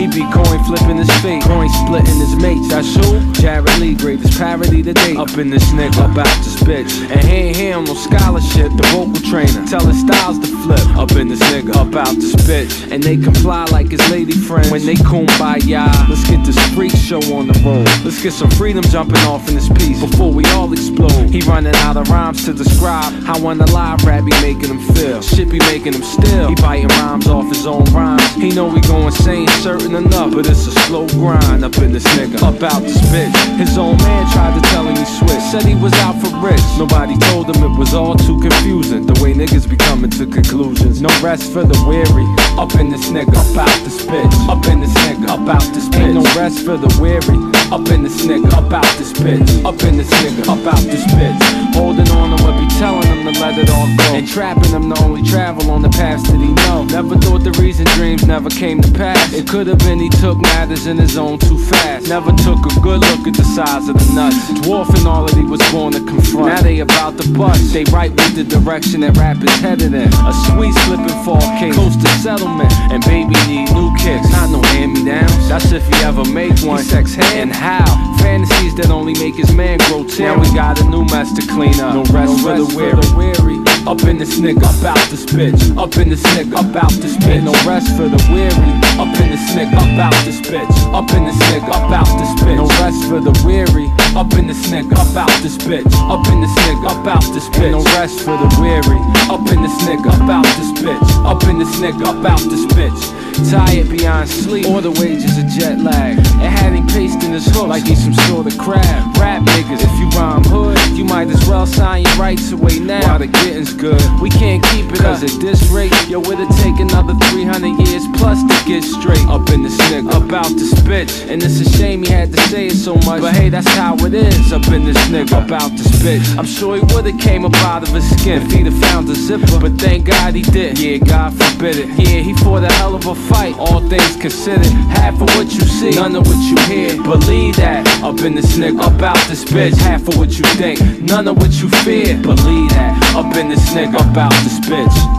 He be coin flipping his fate, coin splitting his mates. That's who? Jared Lee, greatest parody to date. Up in this nigga, about this bitch. And he ain't here on no scholarship, the vocal trainer. Tell his styles to flip. Up in this nigga, about this bitch. And they comply like his lady friends when they kumbaya. Let's get this freak show on the road. Let's get some freedom jumping off in this piece before we all explode. He running out of rhymes to describe how when the live rap be making him feel. Shit be making him still. He biting rhymes off his own rhymes. He know we go insane, certain enough, but it's a slow grind. Up in this nigga, about this bitch. His own man tried to tell him he switched. Said he was out for rich. Nobody told him it was all too confusing. The way niggas be coming to conclusions. No rest for the weary. Up in this nigga, about this bitch. Up in this nigga, about this bitch. Ain't no rest for the weary. Up in this nigga, about this bitch. Up in this nigga, about this bitch. Holding on to what be telling him to let it all go. And trapping him to only travel on the path that he know. Never thought the reason dreams never came to pass. It could have been he took matters in his own too fast. Never took a good look at the size of the nuts. Dwarfing all that he was born to confront. Now they about to bust. They right with the direction that rap is headed in. A sweet slip and fall case, close to settlement. And baby need new kicks, not no hand-me-downs. That's if he ever make one. He sex hand, how? Fantasies that only make his man grow tear. Now we got a new mess to clean up. No rest for the weary. Up in this nigga, about this bitch. Up in this nigga, about this bitch. Ain't no rest for the weary. Up in this nigga, about this bitch. Up in this nigga, about this bitch. No rest for the weary. Up in this nigga, about this bitch. Up in this nigga, about this bitch. Ain't no rest for the weary. Up in this nigga, about this bitch. Up in this nigga, about this bitch. Tired beyond sleep, or the wages of jet lag. It had him pasting his hook like he's some sort of crab. Rap niggas, if you rhyme hood, you might as well sign your rights away now while the getting's good. We can't keep it up, cause at this rate, yo, it'll take another 300 years plus to get straight. Up in this nigga, about this bitch. And it's a shame he had to say it so much, but hey, that's how it is. Up in this nigga, about this bitch. I'm sure he would've came up out of his skin if he'd have found a zipper, but thank God he didn't. Yeah, God forbid it. Yeah, he fought a hell of a fight, all things considered. Half of what you see, none of what you hear. Believe that. Up in this nigga, about this bitch. Half of what you think, none of what you fear. Believe that. Up in this nigga, about this bitch.